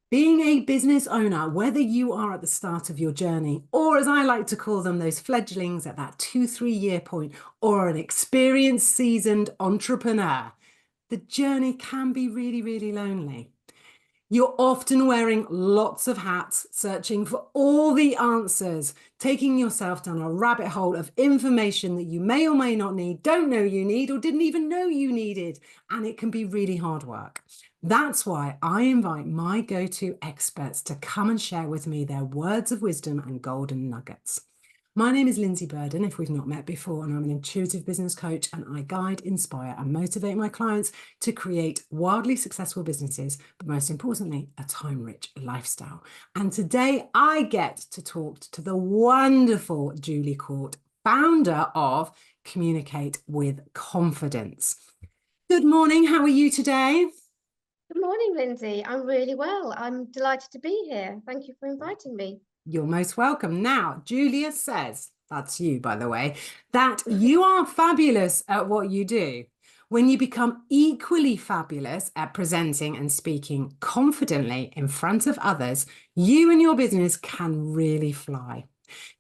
Being a business owner, whether you are at the start of your journey, or as I like to call them, those fledglings at that 2, 3 year point, or an experienced, seasoned entrepreneur, the journey can be really, really lonely. You're often wearing lots of hats, searching for all the answers, taking yourself down a rabbit hole of information that you may or may not need, don't know you need, or didn't even know you needed. And it can be really hard work. That's why I invite my go-to experts to come and share with me their words of wisdom and golden nuggets. My name is Lindsay Burden, if we've not met before, and I'm an intuitive business coach, and I guide, inspire, and motivate my clients to create wildly successful businesses, but most importantly, a time-rich lifestyle. And today I get to talk to the wonderful Julia Cawte, founder of Communicate with Confidence. Good morning. How are you today? Good morning, Lindsay. I'm really well. I'm delighted to be here. Thank you for inviting me. You're most welcome. Now, Julia says, that's you, by the way, that you are fabulous at what you do. When you become equally fabulous at presenting and speaking confidently in front of others, you and your business can really fly.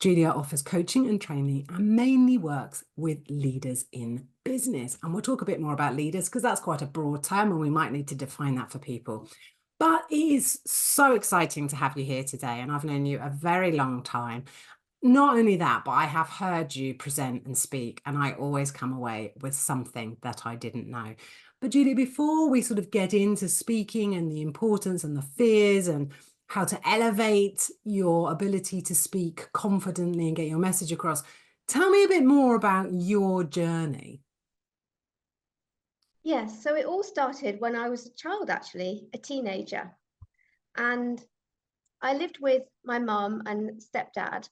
Julia offers coaching and training and mainly works with leaders in business. And we'll talk a bit more about leaders because that's quite a broad term and we might need to define that for people. But it is so exciting to have you here today. And I've known you a very long time. Not only that, but I have heard you present and speak, and I always come away with something that I didn't know. But Julie, before we sort of get into speaking and the importance and the fears and how to elevate your ability to speak confidently and get your message across, tell me a bit more about your journey. Yes, so it all started when I was a child, actually, a teenager. And I lived with my mum and stepdad,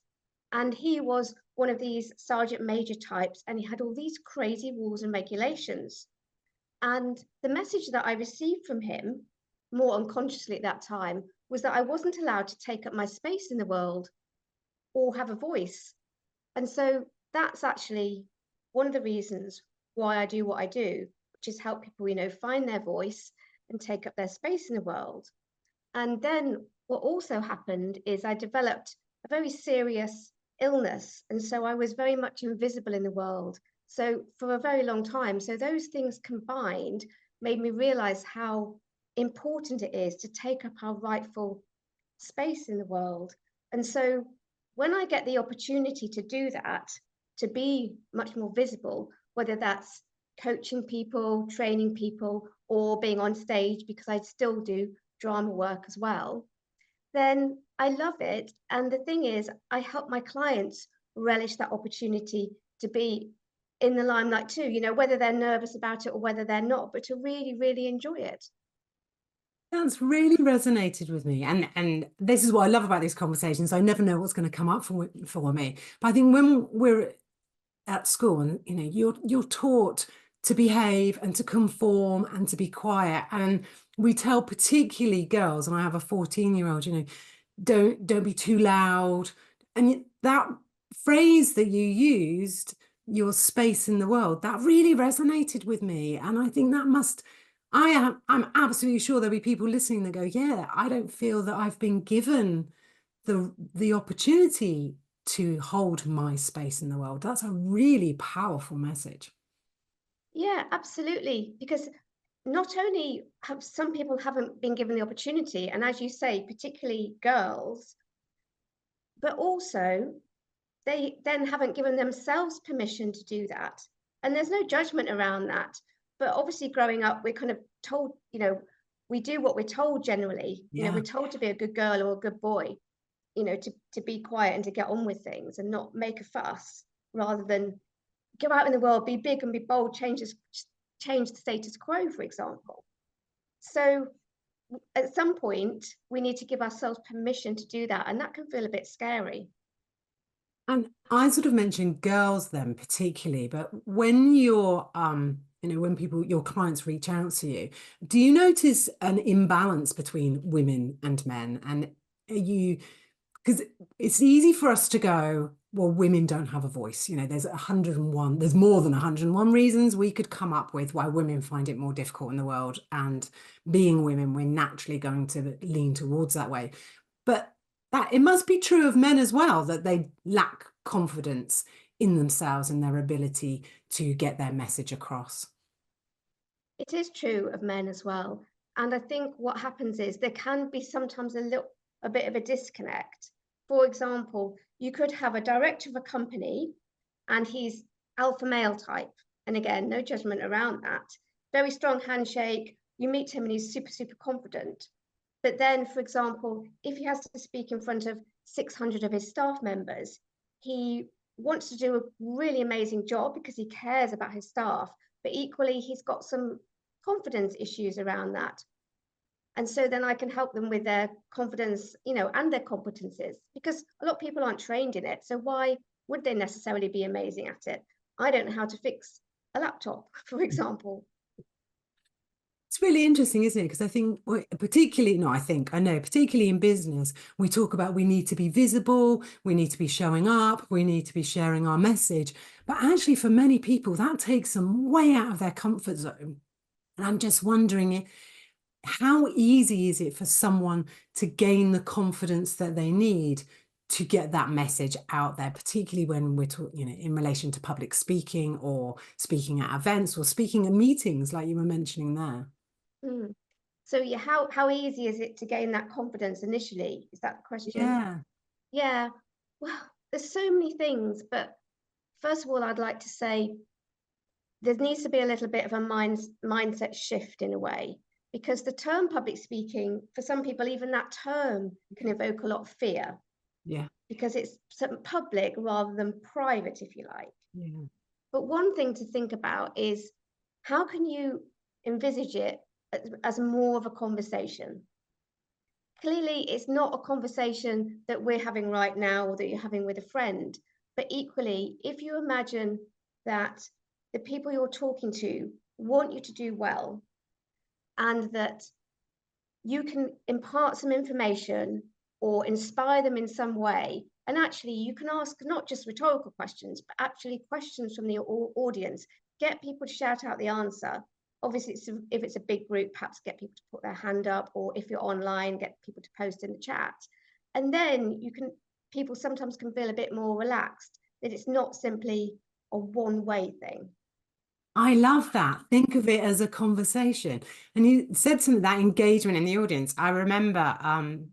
and he was one of these sergeant major types, and he had all these crazy rules and regulations. And the message that I received from him, more unconsciously at that time, was that I wasn't allowed to take up my space in the world or have a voice. And so that's actually one of the reasons why I do what I do, which is help people, find their voice and take up their space in the world. And then what also happened is I developed a very serious illness. And so I was very much invisible in the world. So for a very long time. So those things combined made me realize how important it is to take up our rightful space in the world. And so when I get the opportunity to do that, to be much more visible, whether that's coaching people, training people, or being on stage, because I still do drama work as well, then I love it. And the thing is, I help my clients relish that opportunity to be in the limelight too, whether they're nervous about it or whether they're not, but to really, really enjoy it. That's really resonated with me. And this is what I love about these conversations. I never know what's going to come up for me. But I think when we're at school and you're taught to behave and to conform and to be quiet. And we tell particularly girls, and I have a 14-year-old, don't be too loud. And that phrase that you used, your space in the world, that really resonated with me. And I think that I'm absolutely sure there'll be people listening that go, yeah, I don't feel that I've been given the opportunity to hold my space in the world. That's a really powerful message. Yeah, absolutely. Because not only have some people haven't been given the opportunity, and as you say, particularly girls, but also they then haven't given themselves permission to do that. And there's no judgment around that. But obviously, growing up, we're kind of told, we do what we're told generally. Yeah. We're told to be a good girl or a good boy, to be quiet and to get on with things and not make a fuss rather than go out in the world, be big and be bold, change the status quo, for example. So at some point, we need to give ourselves permission to do that. And that can feel a bit scary. And I sort of mentioned girls then particularly, but when you're when your clients reach out to you, do you notice an imbalance between women and men? And are you, because it's easy for us to go, well, women don't have a voice. You know, there's more than 101 reasons we could come up with why women find it more difficult in the world. And being women, we're naturally going to lean towards that way. But that it must be true of men as well, that they lack confidence in themselves and their ability to get their message across. It is true of men as well. And I think what happens is there can be sometimes a bit of a disconnect. For example, you could have a director of a company and he's alpha male type. And again, no judgment around that. Very strong handshake. You meet him and he's super, super confident. But then, for example, if he has to speak in front of 600 of his staff members, he wants to do a really amazing job because he cares about his staff, but equally he's got some confidence issues around that. And so then I can help them with their confidence, and their competencies, because a lot of people aren't trained in it. So why would they necessarily be amazing at it? I don't know how to fix a laptop, for example. It's really interesting, isn't it? Because I think, particularly, no, I know, particularly in business, we talk about we need to be visible, we need to be showing up, we need to be sharing our message. But actually, for many people, that takes them way out of their comfort zone. And I'm just wondering, how easy is it for someone to gain the confidence that they need to get that message out there, particularly when we're talking, in relation to public speaking or speaking at events or speaking at meetings, like you were mentioning there? Mm. So yeah, how easy is it to gain that confidence initially? Is that the question? Yeah. Yeah. Well, there's so many things, but first of all, I'd like to say there needs to be a little bit of a mindset shift in a way, because the term public speaking, for some people, even that term can evoke a lot of fear Yeah. because it's public rather than private, if you like. Yeah. But one thing to think about is how can you envisage it as more of a conversation? Clearly, it's not a conversation that we're having right now or that you're having with a friend. But equally, if you imagine that the people you're talking to want you to do well and that you can impart some information or inspire them in some way, and actually you can ask not just rhetorical questions, but actually questions from the audience, get people to shout out the answer. Obviously, if it's a big group, perhaps get people to put their hand up, or if you're online, get people to post in the chat. And then people sometimes can feel a bit more relaxed, that it's not simply a one-way thing. I love that. Think of it as a conversation. And you said something, that engagement in the audience. I remember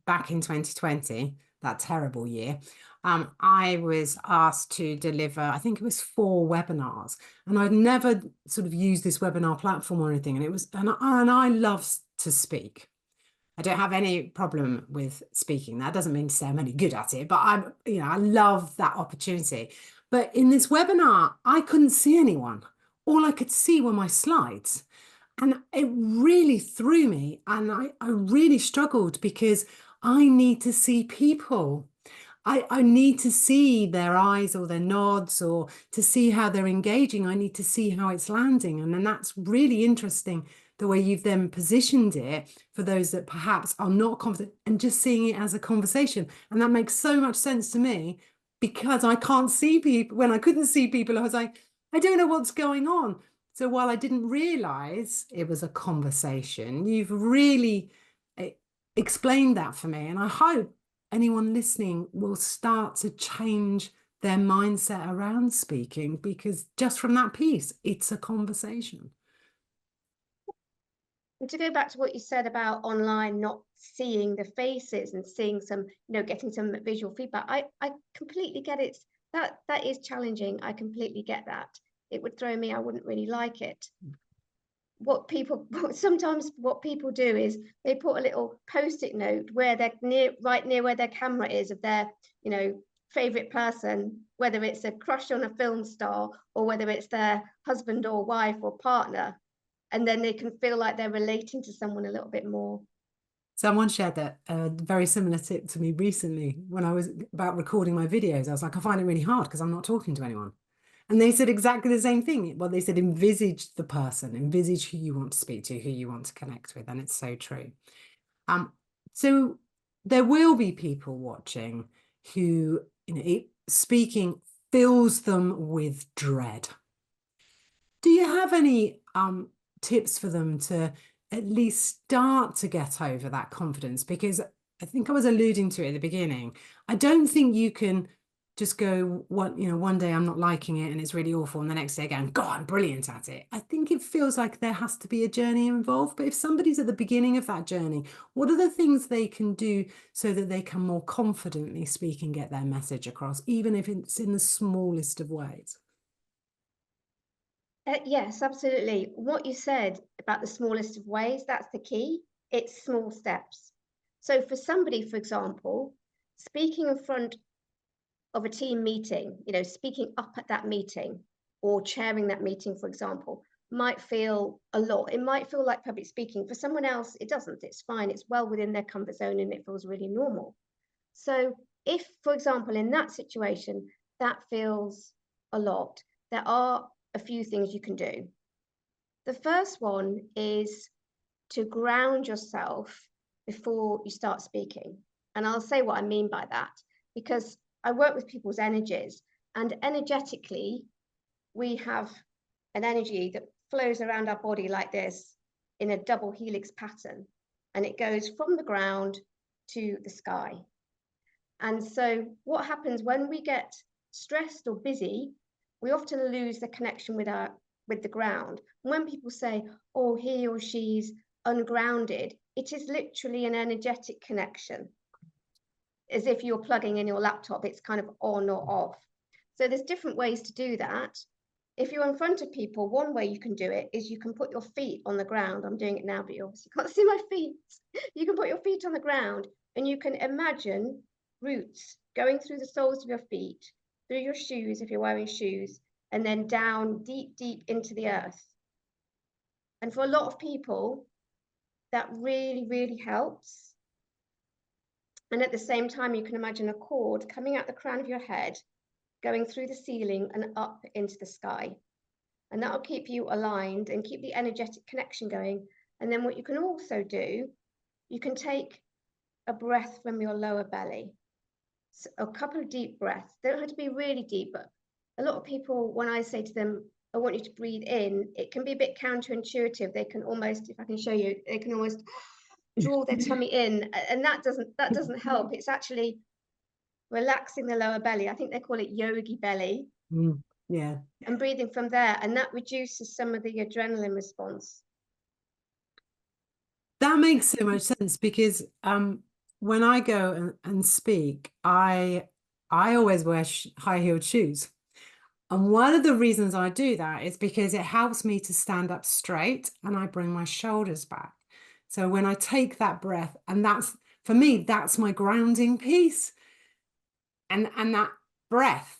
back in 2020, that terrible year, I was asked to deliver, I think it was 4 webinars. And I'd never sort of used this webinar platform or anything. And I love to speak. I don't have any problem with speaking. That doesn't mean to say I'm any good at it, but I love that opportunity. But in this webinar, I couldn't see anyone. All I could see were my slides. And it really threw me. And I really struggled because I need to see people. I need to see their eyes or their nods or to see how they're engaging. I need to see how it's landing. And then that's really interesting, the way you've then positioned it for those that perhaps are not confident and just seeing it as a conversation. And that makes so much sense to me because I can't see people. When I couldn't see people, I was like, I don't know what's going on. So while I didn't realize it was a conversation, you've really explained that for me. And I hope anyone listening will start to change their mindset around speaking, because just from that piece, it's a conversation. And to go back to what you said about online not seeing the faces and seeing some, getting some visual feedback, I completely get it. That is challenging. I completely get that. It would throw me. I wouldn't really like it. Sometimes what people do is they put a little post-it note where they're right near where their camera is of their, favorite person, whether it's a crush on a film star or whether it's their husband or wife or partner. And then they can feel like they're relating to someone a little bit more. Someone shared that very similar tip to me recently when I was about recording my videos. I was like, I find it really hard because I'm not talking to anyone. And they said exactly the same thing. Well, they said, envisage the person, envisage who you want to speak to, who you want to connect with. And it's so true. So there will be people watching who, speaking fills them with dread. Do you have any tips for them to at least start to get over that confidence? Because I think I was alluding to it at the beginning. I don't think you can just go one day I'm not liking it and it's really awful, and the next day again, God, I'm brilliant at it. I think it feels like there has to be a journey involved. But if somebody's at the beginning of that journey, what are the things they can do so that they can more confidently speak and get their message across, even if it's in the smallest of ways? Yes, absolutely. What you said about the smallest of ways, that's the key. It's small steps. So for somebody, for example, speaking in front of a team meeting, speaking up at that meeting or chairing that meeting, for example, might feel a lot. It might feel like public speaking. For someone else, it doesn't. It's fine. It's well within their comfort zone and it feels really normal. So if, for example, in that situation, that feels a lot, there are a few things you can do. The first one is to ground yourself before you start speaking. And I'll say what I mean by that, because I work with people's energies, and energetically, we have an energy that flows around our body like this in a double helix pattern, and it goes from the ground to the sky. And so what happens when we get stressed or busy, we often lose the connection with the ground. When people say, oh, he or she's ungrounded, it is literally an energetic connection. As if you're plugging in your laptop, it's kind of on or off. So there's different ways to do that. If you're in front of people, one way you can do it is you can put your feet on the ground. I'm doing it now, but you obviously can't see my feet. You can put your feet on the ground and you can imagine roots going through the soles of your feet, through your shoes if you're wearing shoes, and then down deep, deep into the earth. And for a lot of people, that really, really helps. And at the same time, you can imagine a cord coming out the crown of your head, going through the ceiling and up into the sky. And that'll keep you aligned and keep the energetic connection going. And then what you can also do, you can take a breath from your lower belly. So a couple of deep breaths. They don't have to be really deep, but a lot of people, when I say to them, I want you to breathe in, it can be a bit counterintuitive. They can almost, if I can show you, they can almost draw their tummy in, and that doesn't help. It's actually relaxing the lower belly. I think they call it yogi belly. Yeah. And breathing from there, and that reduces some of the adrenaline response. That makes so much sense because when I go and speak, I always wear high-heeled shoes. And one of the reasons I do that is because it helps me to stand up straight and I bring my shoulders back. So when I take that breath, and that's, for me, that's my grounding piece. And that breath.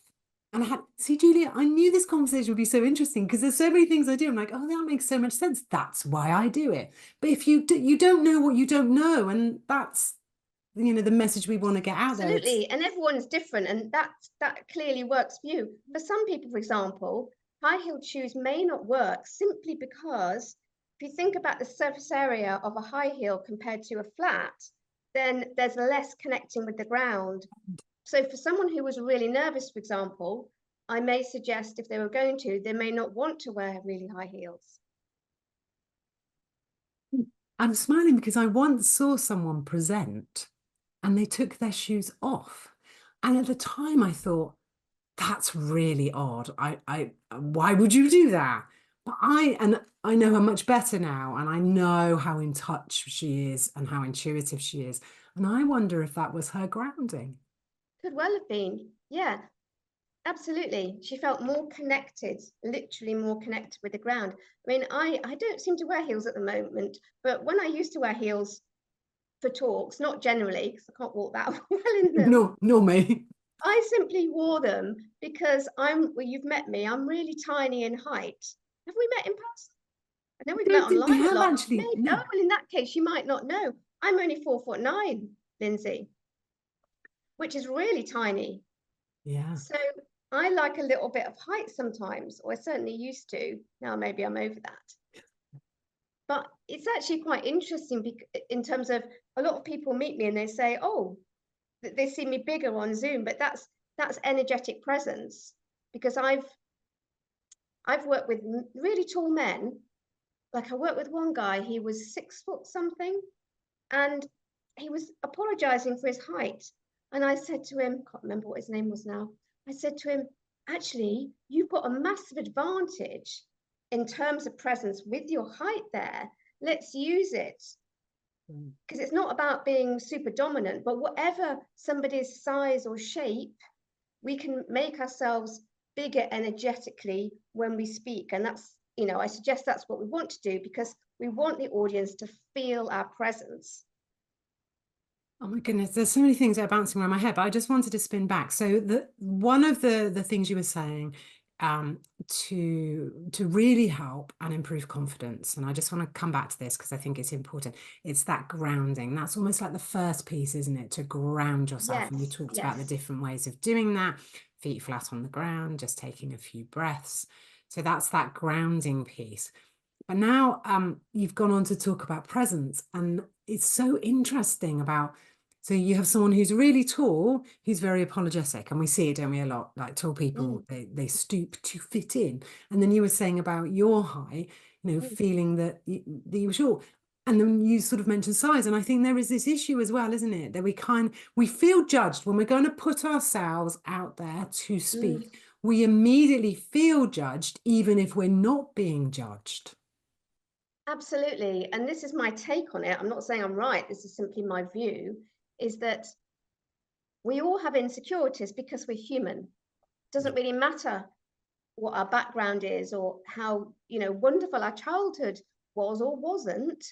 And I had, see, Julia, I knew this conversation would be so interesting because there's so many things I do. I'm like, oh, that makes so much sense. That's why I do it. But if you don't know what you don't know, and that's the message we want to get out there. Absolutely, and everyone's different, and that clearly works for you. For some people, for example, high-heeled shoes may not work simply because if you think about the surface area of a high heel compared to a flat, then there's less connecting with the ground. So for someone who was really nervous, for example, I may suggest if they were going to, they may not want to wear really high heels. I'm smiling because I once saw someone present and they took their shoes off. And at the time I thought, that's really odd. Why would you do that? But I know her much better now, and I know how in touch she is and how intuitive she is. And I wonder if that was her grounding. Could well have been, yeah, absolutely. She felt more connected, literally more connected with the ground. I mean, I don't seem to wear heels at the moment, but when I used to wear heels for talks, not generally, because I can't walk that well in them. No, me. I simply wore them because well, you've met me, I'm really tiny in height. Have we met in person? I know we've met We online a have lot. actually. Maybe. No. Oh, well, in that case, you might not know. I'm only 4'9", Lindsay, which is really tiny. Yeah. So I like a little bit of height sometimes, or I certainly used to. Now maybe I'm over that. But it's actually quite interesting in terms of a lot of people meet me and they say, oh, they see me bigger on Zoom, but that's energetic presence. Because I've worked with really tall men. Like I worked with one guy, he was 6 foot something, and he was apologizing for his height. And I said to him, can't remember what his name was now. I said to him, actually, you've got a massive advantage in terms of presence with your height there. Let's use it. Because it's not about being super dominant, but whatever somebody's size or shape, we can make ourselves bigger energetically when we speak. And that's, you know, I suggest that's what we want to do, because we want the audience to feel our presence. Oh my goodness, there's so many things that are bouncing around my head, but I just wanted to spin back. So one of the things you were saying to really help and improve confidence, and I just want to come back to this because I think it's important. It's that grounding. That's almost like the first piece, isn't it? To ground yourself. Yes, And you talked about the yes. different ways of doing that. Feet flat on the ground, just taking a few breaths. So that's that grounding piece. But now you've gone on to talk about presence, and it's so interesting about, so you have someone who's really tall, who's very apologetic, and we see it, don't we, a lot, like tall people, they stoop to fit in. And then you were saying about your height, you know, feeling that you were short. And then you sort of mentioned size, and I think there is this issue as well, isn't it? That we feel judged when we're going to put ourselves out there to speak. We immediately feel judged, even if we're not being judged. Absolutely. And this is my take on it. I'm not saying I'm right. This is simply my view, is that we all have insecurities because we're human. It doesn't really matter what our background is or how, you know, wonderful our childhood was or wasn't.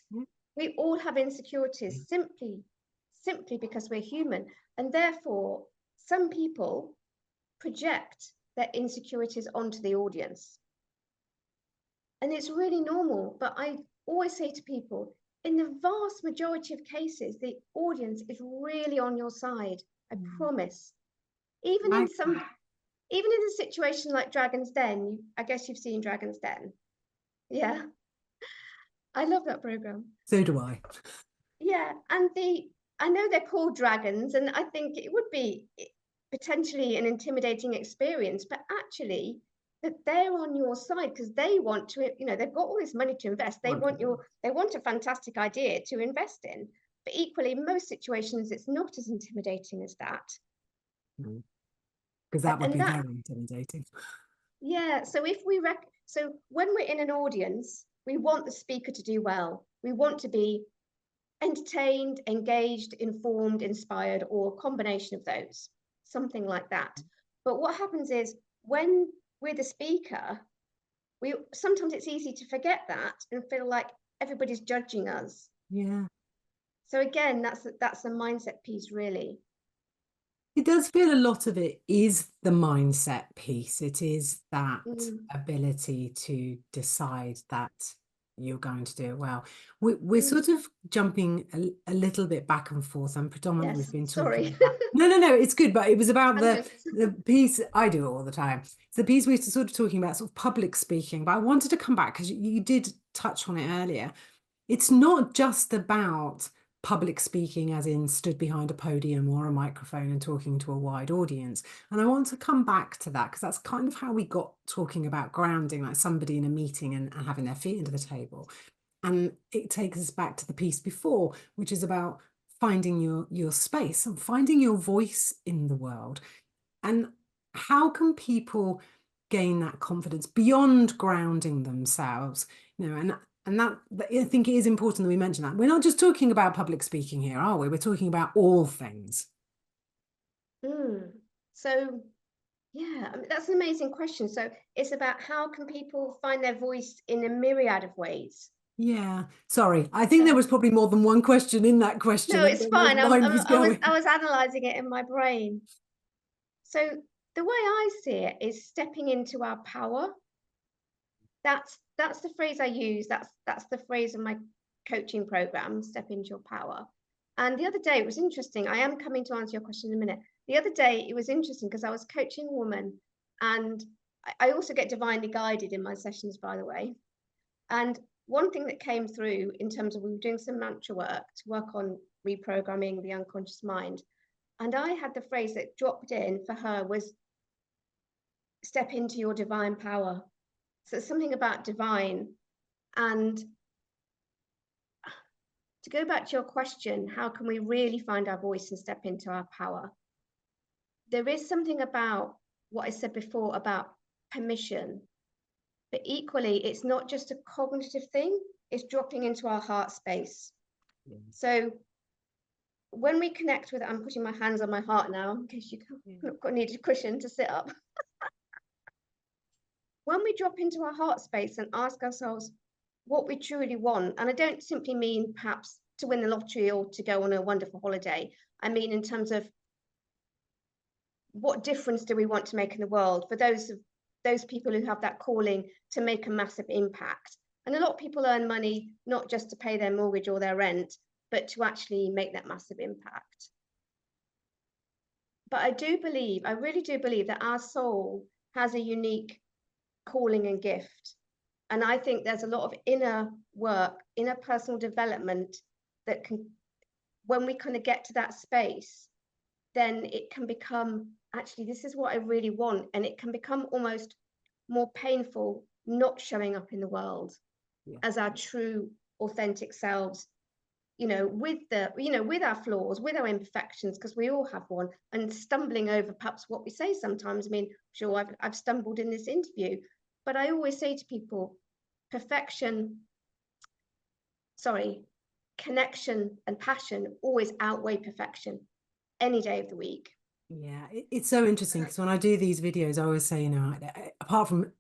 We all have insecurities simply because we're human. And therefore, some people project their insecurities onto the audience. And it's really normal. But I always say to people, in the vast majority of cases, the audience is really on your side. I promise. Even in a situation like Dragon's Den, I guess you've seen Dragon's Den. Yeah. I love that program. So do I. Yeah. And I know they're called dragons, and I think it would be potentially an intimidating experience, but actually that they're on your side because they want to, you know, they've got all this money to invest. They want a fantastic idea to invest in. But equally, in most situations, it's not as intimidating as that. Because that would be very intimidating. Yeah. So so when we're in an audience, we want the speaker to do well. We want to be entertained, engaged, informed, inspired, or a combination of those, something like that. But what happens is when we're the speaker, sometimes it's easy to forget that and feel like everybody's judging us. Yeah. So again, that's a mindset piece, really. It does feel a lot of it is the mindset piece. It is that ability to decide that you're going to do it well. We're sort of jumping a little bit back and forth, and predominantly we've been talking about, no, it's good, but it was about the piece. I do it all the time. It's the piece we were sort of talking about, sort of public speaking, but I wanted to come back because you did touch on it earlier. It's not just about public speaking as in stood behind a podium or a microphone and talking to a wide audience. And I want to come back to that because that's kind of how we got talking about grounding, like somebody in a meeting and having their feet under the table. And it takes us back to the piece before, which is about finding your space and finding your voice in the world. And how can people gain that confidence beyond grounding themselves? You know, and that I think it is important that we mention that. We're not just talking about public speaking here, are we? We're talking about all things. So, yeah, I mean, that's an amazing question. So it's about how can people find their voice in a myriad of ways. Yeah, sorry. I think there was probably more than one question in that question. No, it's fine. I was analysing it in my brain. So the way I see it is stepping into our power. That's the phrase I use. That's the phrase of my coaching program, step into your power. And the other day, it was interesting. I am coming to answer your question in a minute. The other day, it was interesting because I was coaching a woman, and I also get divinely guided in my sessions, by the way. And one thing that came through in terms of we were doing some mantra work to work on reprogramming the unconscious mind. And I had the phrase that dropped in for her was step into your divine power. So it's something about divine. And to go back to your question, how can we really find our voice and step into our power? There is something about what I said before about permission, but equally, it's not just a cognitive thing, it's dropping into our heart space. Yeah. So when we connect with it, I'm putting my hands on my heart now, in case you can't need a cushion to sit up. When we drop into our heart space and ask ourselves what we truly want, and I don't simply mean perhaps to win the lottery or to go on a wonderful holiday, I mean in terms of what difference do we want to make in the world for those people who have that calling to make a massive impact. And a lot of people earn money not just to pay their mortgage or their rent, but to actually make that massive impact. But I really do believe that our soul has a unique calling and gift. And I think there's a lot of inner work, inner personal development that can, when we kind of get to that space, then it can become, actually, this is what I really want. And it can become almost more painful not showing up in the world as our true, authentic selves, with our flaws, with our imperfections, because we all have one, and stumbling over perhaps what we say sometimes. I mean, sure, I've stumbled in this interview, but I always say to people, connection and passion always outweigh perfection any day of the week. Yeah, it's so interesting because when I do these videos, I always say, apart from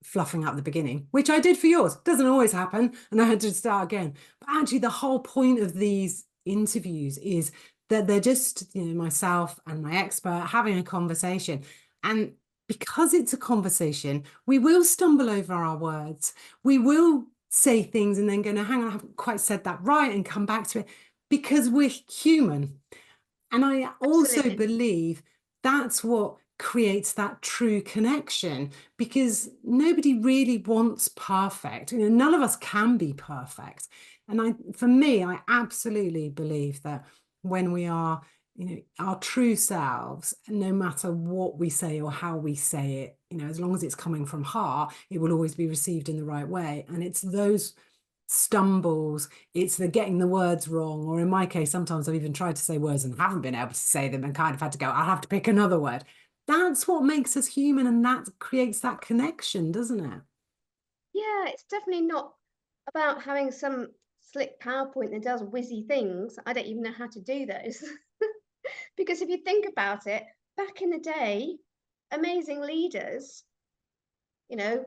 fluffing up the beginning, which I did for yours, doesn't always happen, and I had to start again. But actually, the whole point of these interviews is that they're just, myself and my expert having a conversation. And because it's a conversation, we will stumble over our words. We will say things and then go, no, hang on, I haven't quite said that right, and come back to it because we're human. And I also believe that's what creates that true connection, because nobody really wants perfect. None of us can be perfect. And for me, I absolutely believe that when we are, our true selves, no matter what we say or how we say it, as long as it's coming from heart, it will always be received in the right way. And it's those stumbles, it's the getting the words wrong, or in my case, sometimes I've even tried to say words and haven't been able to say them and kind of had to go, I'll have to pick another word. That's what makes us human, and that creates that connection, doesn't it? Yeah, it's definitely not about having some slick PowerPoint that does whizzy things. I don't even know how to do those. Because if you think about it, back in the day, amazing leaders, the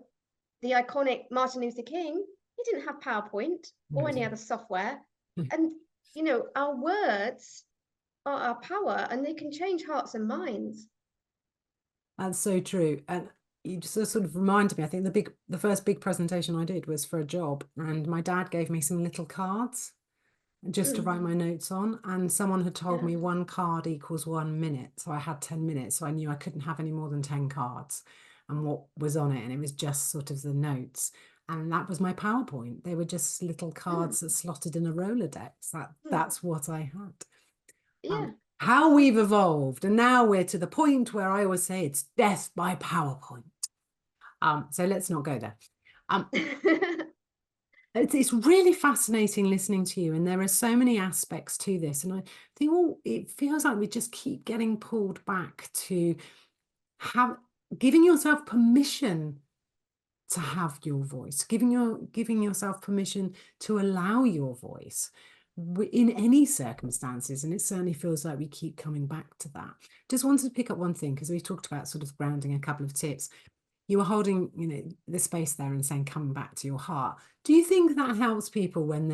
iconic Martin Luther King, he didn't have PowerPoint or any other software. And, our words are our power, and they can change hearts and minds. That's so true. And you just sort of reminded me, I think the first big presentation I did was for a job, and my dad gave me some little cards just to write my notes on. And someone had told me 1 card equals 1 minute. So I had 10 minutes. So I knew I couldn't have any more than 10 cards and what was on it. And it was just sort of the notes. And that was my PowerPoint. They were just little cards that slotted in a Rolodex. That's what I had. Yeah. How we've evolved. And now we're to the point where I always say it's death by PowerPoint. So let's not go there. It's really fascinating listening to you, and there are so many aspects to this. And I think, it feels like we just keep getting pulled back to giving yourself permission to have your voice, giving yourself permission to allow your voice in any circumstances. And it certainly feels like we keep coming back to that. Just wanted to pick up one thing, because we talked about sort of grounding, a couple of tips. You were holding, the space there and saying, come back to your heart. Do you think that helps people when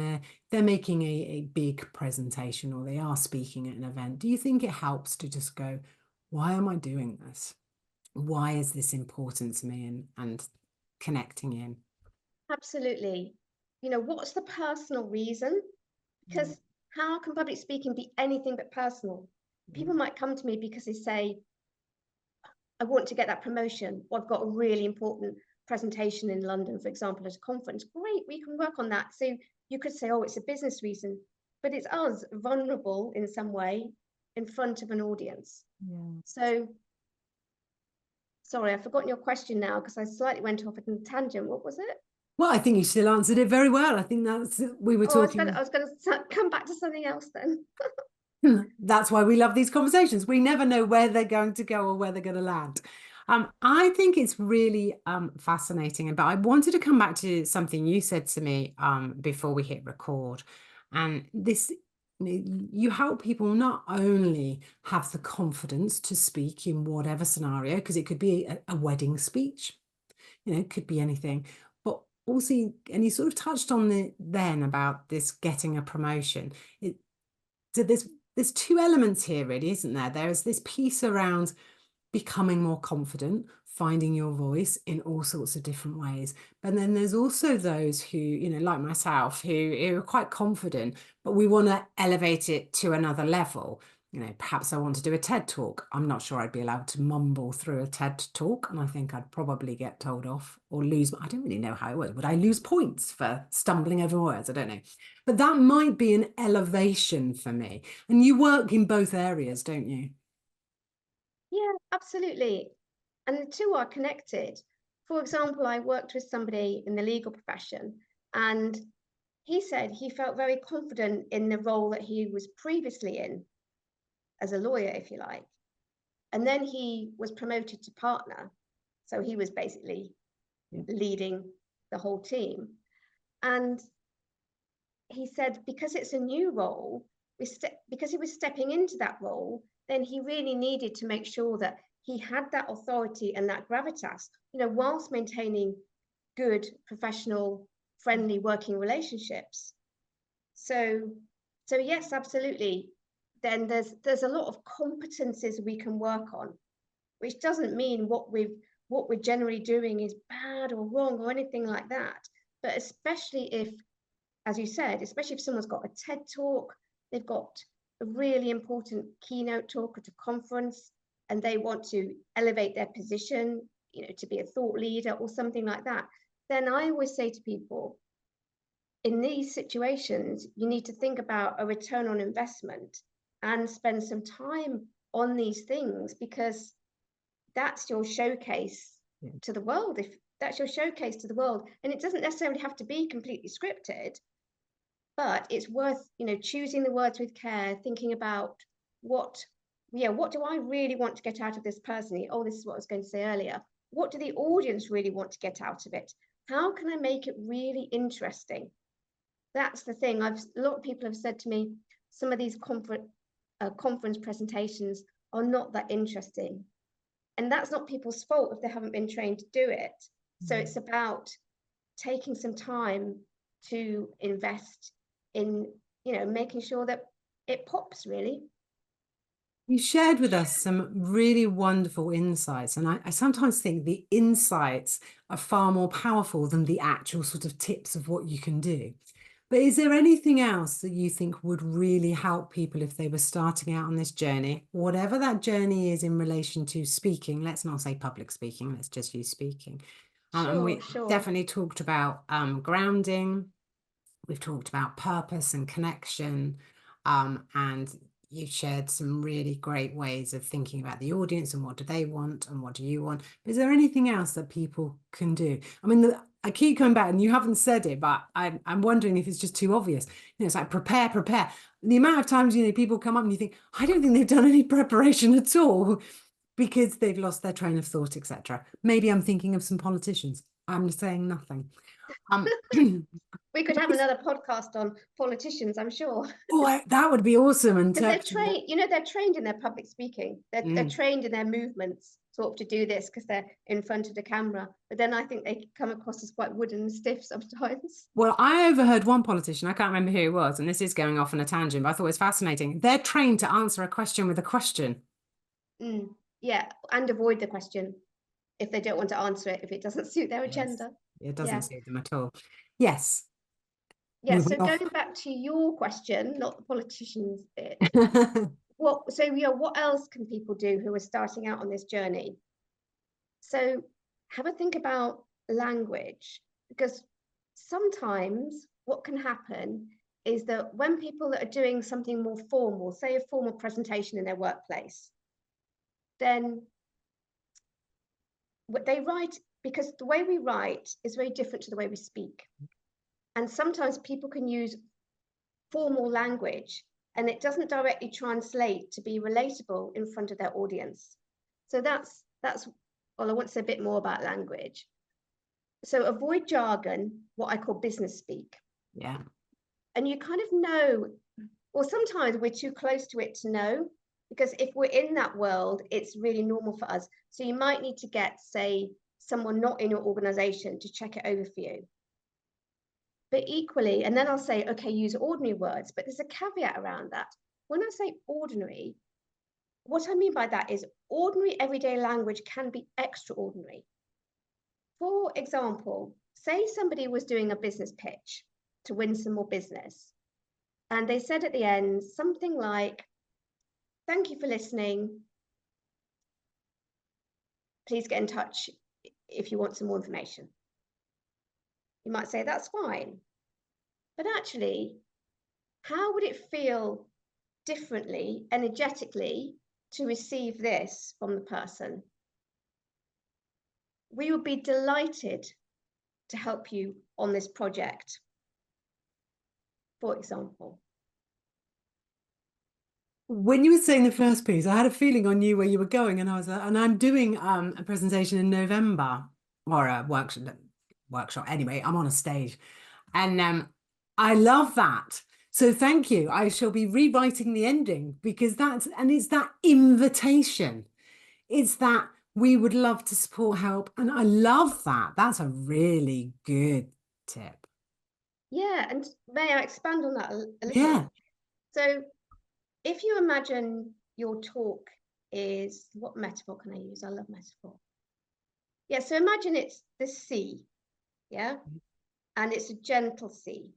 they're making a big presentation, or they are speaking at an event? Do you think it helps to just go, why am I doing this? Why is this important to me? And connecting in. Absolutely. What's the personal reason? Because how can public speaking be anything but personal? People might come to me because they say, I want to get that promotion, or I've got a really important presentation in London, for example, at a conference. Great, we can work on that. So you could say, oh, it's a business reason, but it's us vulnerable in some way, in front of an audience. Yeah. So, sorry, I've forgotten your question now because I slightly went off at a tangent. What was it? Well, I think you still answered it very well. I think we were talking. I was going to come back to something else then. That's why we love these conversations. We never know where they're going to go or where they're going to land. I think it's really fascinating. But I wanted to come back to something you said to me before we hit record. And this, you help people not only have the confidence to speak in whatever scenario, because it could be a wedding speech, it could be anything, but also, and you sort of touched on it then about this getting a promotion. So there's two elements here, really, isn't there? There's this piece around becoming more confident, finding your voice in all sorts of different ways. But then there's also those who, like myself, who are quite confident, but we want to elevate it to another level. Perhaps I want to do a TED talk. I'm not sure I'd be allowed to mumble through a TED talk, and I think I'd probably get told off or lose. I don't really know how it works. Would I lose points for stumbling over words? I don't know. But that might be an elevation for me. And you work in both areas, don't you? Yeah, absolutely. And the two are connected. For example, I worked with somebody in the legal profession, and he said he felt very confident in the role that he was previously in as a lawyer, if you like. And then he was promoted to partner. So he was basically leading the whole team. And he said, because it's a new role, because he was stepping into that role, then he really needed to make sure that he had that authority and that gravitas, whilst maintaining good, professional, friendly working relationships. So yes, absolutely. Then there's a lot of competencies we can work on, which doesn't mean what we're generally doing is bad or wrong or anything like that. But especially if, as you said, especially if someone's got a TED talk, they've got a really important keynote talk at a conference, and they want to elevate their position, to be a thought leader or something like that, then I always say to people, in these situations, you need to think about a return on investment and spend some time on these things, because that's your showcase to the world. If that's your showcase to the world, and it doesn't necessarily have to be completely scripted, but it's worth, choosing the words with care, thinking about what do I really want to get out of this person? Oh, this is what I was going to say earlier. What do the audience really want to get out of it? How can I make it really interesting? That's the thing. A lot of people have said to me, some of these conference presentations are not that interesting. And that's not people's fault if they haven't been trained to do it. So it's about taking some time to invest in, making sure that it pops, really. You shared with us some really wonderful insights, and I sometimes think the insights are far more powerful than the actual sort of tips of what you can do. But is there anything else that you think would really help people if they were starting out on this journey, whatever that journey is in relation to speaking? Let's not say public speaking, let's just use speaking. And we definitely talked about grounding. We've talked about purpose and connection, and you shared some really great ways of thinking about the audience and what do they want and what do you want. But is there anything else that people can do? I mean, I keep coming back and you haven't said it, but I'm wondering if it's just too obvious. It's like prepare. The amount of times, people come up and you think, I don't think they've done any preparation at all because they've lost their train of thought, etc. Maybe I'm thinking of some politicians. I'm saying nothing. We could have another podcast on politicians, I'm sure. Oh, that would be awesome. And they're trained, they're trained in their public speaking. They're trained in their movements sort of to do this because they're in front of the camera. But then I think they come across as quite wooden and stiff sometimes. Well, I overheard one politician, I can't remember who it was, and this is going off on a tangent, but I thought it was fascinating. They're trained to answer a question with a question. Yeah, and avoid the question if they don't want to answer it, if it doesn't suit their agenda. It doesn't suit them at all. Yes. Yeah, so going back to your question, not the politicians bit. What else can people do who are starting out on this journey? So have a think about language, because sometimes what can happen is that when people are doing something more formal, say a formal presentation in their workplace, then what they write, because the way we write is very different to the way we speak. And sometimes people can use formal language and it doesn't directly translate to be relatable in front of their audience. So that's well, I want to say a bit more about language. So avoid jargon, what I call business speak. Yeah. And you kind of know, or sometimes we're too close to it to know, because if we're in that world, it's really normal for us. So you might need to get, say, someone not in your organization to check it over for you. But equally, and then I'll say, okay, use ordinary words, but there's a caveat around that. When I say ordinary, what I mean by that is ordinary everyday language can be extraordinary. For example, say somebody was doing a business pitch to win some more business, and they said at the end something like, thank you for listening. Please get in touch if you want some more information. You might say, that's fine. But actually, how would it feel differently, energetically, to receive this from the person? We would be delighted to help you on this project, for example. When you were saying the first piece, I had a feeling I knew where you were going, and I was, and I'm doing a presentation in November, or a workshop. Anyway, I'm on a stage, and I love that. So thank you. I shall be rewriting the ending because it's that invitation. It's that we would love to support, help, and I love that. That's a really good tip. Yeah, and may I expand on that a little? Yeah. So if you imagine your talk is, what metaphor can I use? I love metaphor. Yeah, so imagine it's the sea, yeah? And it's a gentle sea.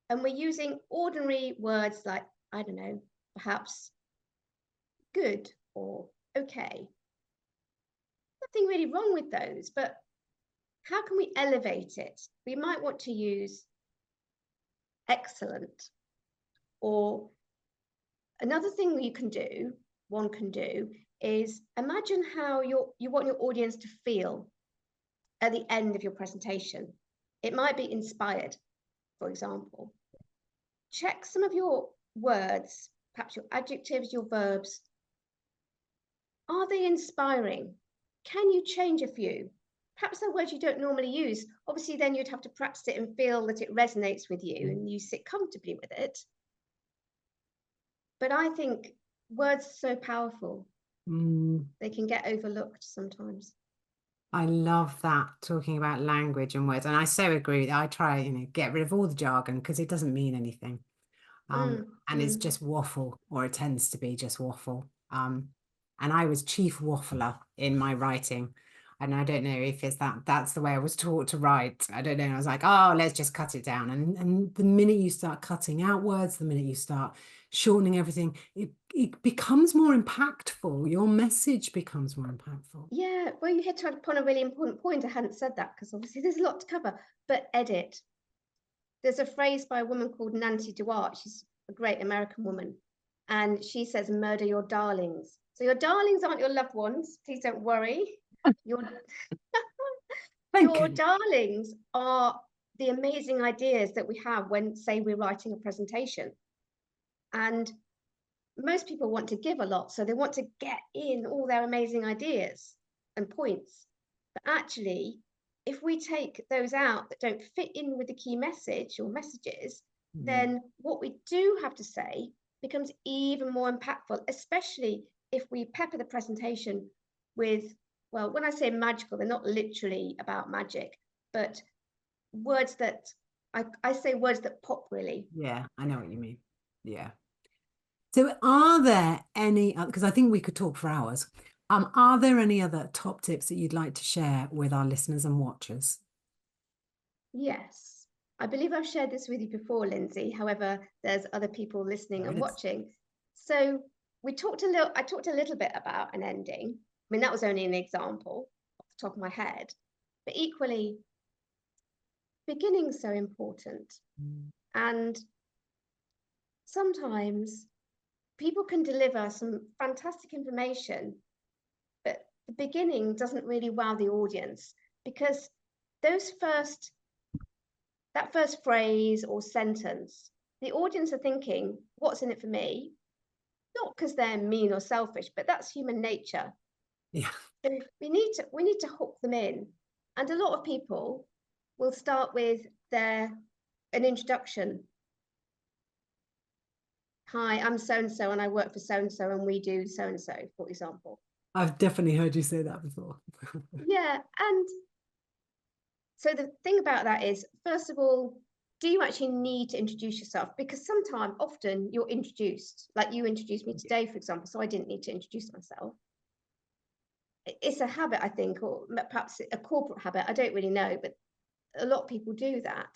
And we're using ordinary words like, I don't know, perhaps good or okay. Nothing really wrong with those, but how can we elevate it? We might want to use excellent, or another thing one can do is imagine how you want your audience to feel at the end of your presentation. It might be inspired, for example. Check some of your words, perhaps your adjectives, your verbs. Are they inspiring? Can you change a few? Perhaps they're words you don't normally use. Obviously, then you'd have to practice it and feel that it resonates with you and you sit comfortably with it. But I think words are so powerful. They can get overlooked sometimes. I love that, talking about language and words. And I so agree. I try, get rid of all the jargon because it doesn't mean anything. And it's just waffle, or it tends to be just waffle. And I was chief waffler in my writing. And I don't know if it's that's the way I was taught to write. I don't know. I was like, oh, let's just cut it down. And the minute you start cutting out words, the minute you start shortening everything, it becomes more impactful. Your message becomes more impactful. Yeah, well, you hit upon a really important point. I hadn't said that because obviously there's a lot to cover, but edit. There's a phrase by a woman called Nancy Duarte. She's a great American woman. And she says, murder your darlings. So your darlings aren't your loved ones. Please don't worry. Your darlings are the amazing ideas that we have when, say, we're writing a presentation. And most people want to give a lot, so they want to get in all their amazing ideas and points. But actually, if we take those out that don't fit in with the key message or messages, then what we do have to say becomes even more impactful, especially if we pepper the presentation with, well, when I say magical, they're not literally about magic, but words that, I say words that pop really. Yeah, I know what you mean. Yeah. So are there any, because I think we could talk for hours, are there any other top tips that you'd like to share with our listeners and watchers? Yes, I believe I've shared this with you before, Lindsay. However, there's other people listening and watching. So I talked a little bit about an ending. I mean, that was only an example off the top of my head, but equally, beginning's so important. And sometimes people can deliver some fantastic information, but the beginning doesn't really wow the audience, because that first phrase or sentence, the audience are thinking, what's in it for me? Not because they're mean or selfish, but that's human nature. Yeah. So we need to hook them in. And a lot of people will start with an introduction. Hi, I'm so and so, and I work for so and so, and we do so and so, for example. I've definitely heard you say that before. Yeah, and so the thing about that is, first of all, do you actually need to introduce yourself? Because sometimes, often, you're introduced, like you introduced me today, for example, so I didn't need to introduce myself. It's a habit, I think, or perhaps a corporate habit. I don't really know, but a lot of people do that.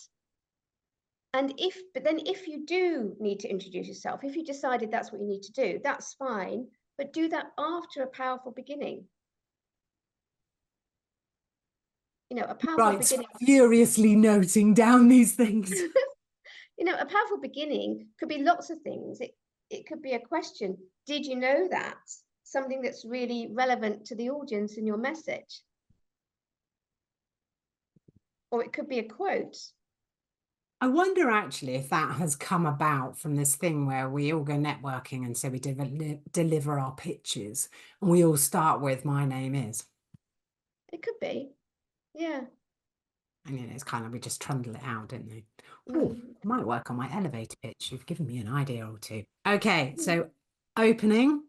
But then if you do need to introduce yourself, if you decided that's what you need to do, that's fine, but do that after a powerful beginning. A powerful beginning. Furiously noting down these things. A powerful beginning could be lots of things. It could be a question. Did you know that? Something that's really relevant to the audience in your message. Or it could be a quote. I wonder actually if that has come about from this thing where we all go networking, and so we deliver our pitches and we all start with "my name is." It could be. Yeah. And it's kind of, we just trundle it out, don't they? Oh, might work on my elevator pitch. You've given me an idea or two. Okay, so opening.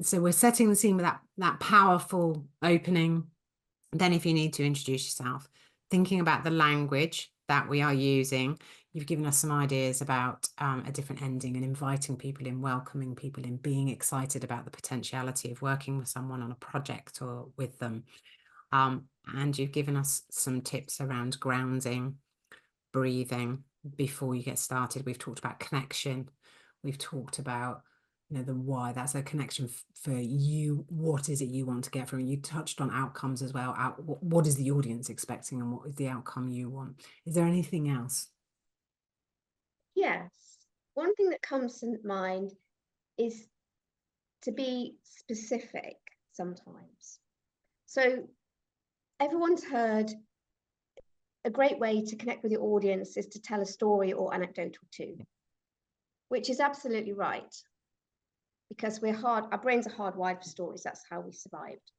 So we're setting the scene with that powerful opening. Then if you need to introduce yourself, thinking about the language that we are using. You've given us some ideas about a different ending and inviting people in, welcoming people in, being excited about the potentiality of working with someone on a project or with them. And you've given us some tips around grounding, breathing before you get started. We've talked about connection. We've talked about the why. That's a connection for you. What is it you want to get from it? You touched on outcomes as well. What is the audience expecting, and what is the outcome you want? Is there anything else? Yes. One thing that comes to mind is to be specific sometimes. So everyone's heard a great way to connect with your audience is to tell a story or anecdote or two, which is absolutely right. Because our brains are hardwired for stories. That's how we survived.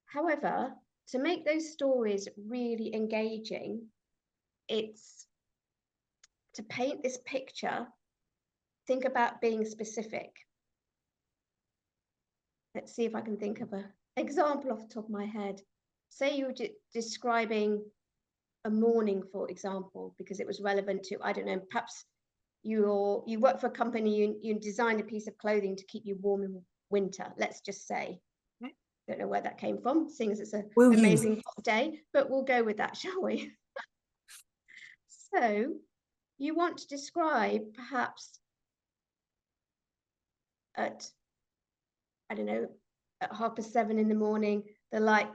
However, to make those stories really engaging, it's to paint this picture. Think about being specific. Let's see if I can think of an example off the top of my head. Say you were describing a morning, for example, because it was relevant to, I don't know, perhaps you work for a company, you designed a piece of clothing to keep you warm in winter, let's just say. Don't know where that came from, seeing as it's an amazing hot day, but we'll go with that, shall we? So you want to describe perhaps at, I don't know, at 7:30 in the morning, the light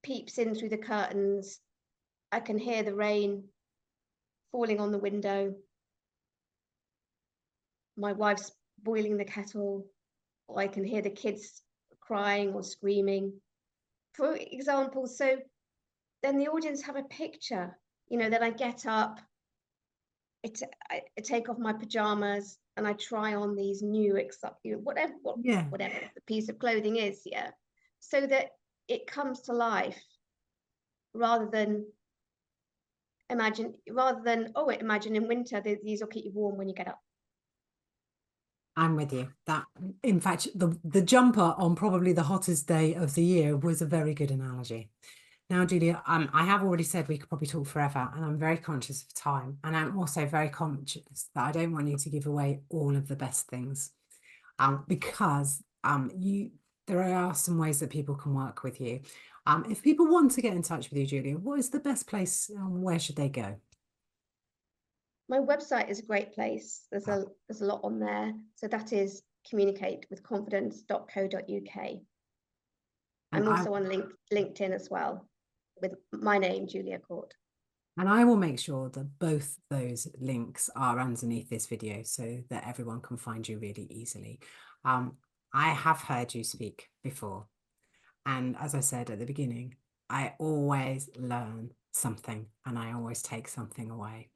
peeps in through the curtains. I can hear the rain falling on the window. My wife's boiling the kettle, or I can hear the kids crying or screaming, for example. So then the audience have a picture, that I get up, I take off my pajamas and I try on these new, whatever the piece of clothing is, so that it comes to life, rather than imagine in winter, these will keep you warm when you get up. I'm with you. That, in fact, the jumper on probably the hottest day of the year was a very good analogy. Now, Julia, I have already said we could probably talk forever, and I'm very conscious of time. And I'm also very conscious that I don't want you to give away all of the best things, because there are some ways that people can work with you. If people want to get in touch with you, Julia, what is the best place? Where should they go? My website is a great place. There's a lot on there. So that is communicatewithconfidence.co.uk. I'm also on LinkedIn as well. with my name, Julia Cawte. And I will make sure that both those links are underneath this video so that everyone can find you really easily. I have heard you speak before. And as I said at the beginning, I always learn something and I always take something away.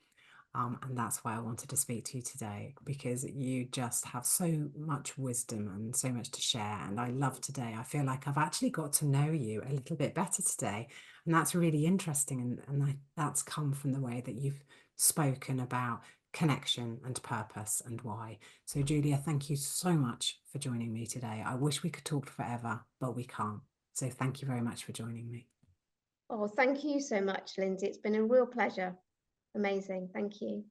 And that's why I wanted to speak to you today, because you just have so much wisdom and so much to share. And I love today. I feel like I've actually got to know you a little bit better today. And that's really interesting. And that's come from the way that you've spoken about connection and purpose and why. So, Julia, thank you so much for joining me today. I wish we could talk forever, but we can't. So thank you very much for joining me. Oh, thank you so much, Lindsay. It's been a real pleasure. Amazing. Thank you.